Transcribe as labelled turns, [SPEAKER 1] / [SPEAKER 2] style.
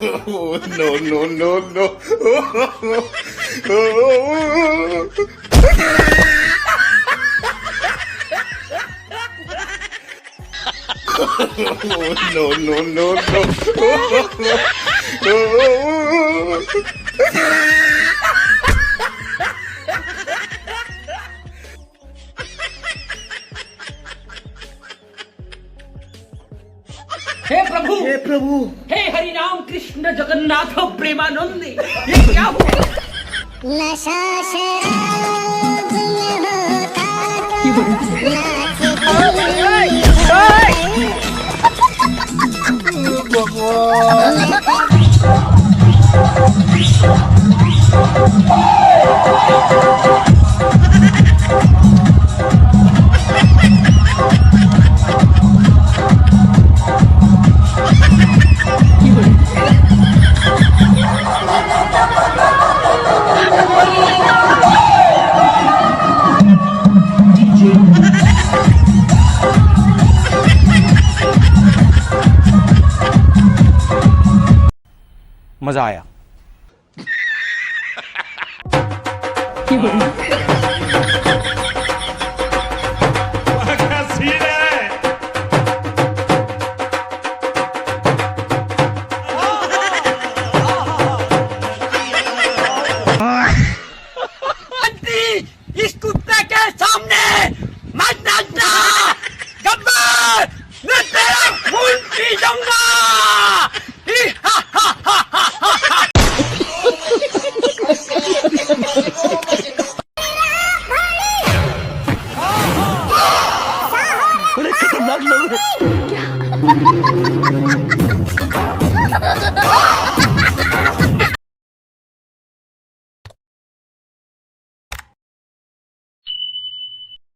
[SPEAKER 1] Oh, no, no, no, no. Oh, no, no, no, no. Oh,
[SPEAKER 2] हे प्रभु,
[SPEAKER 3] हे प्रभु,
[SPEAKER 2] हे हरि राम कृष्ण जगन्नाथ प्रेमानंद, ये क्या हुआ?
[SPEAKER 4] नशा शराब में होता
[SPEAKER 5] मजा आया।
[SPEAKER 2] इस कुत्ते के सामने मत नाचना, गब्बर, मैं तेरा खून पी जाऊंगा।
[SPEAKER 3] बड़े खतरनाक लोग हैं।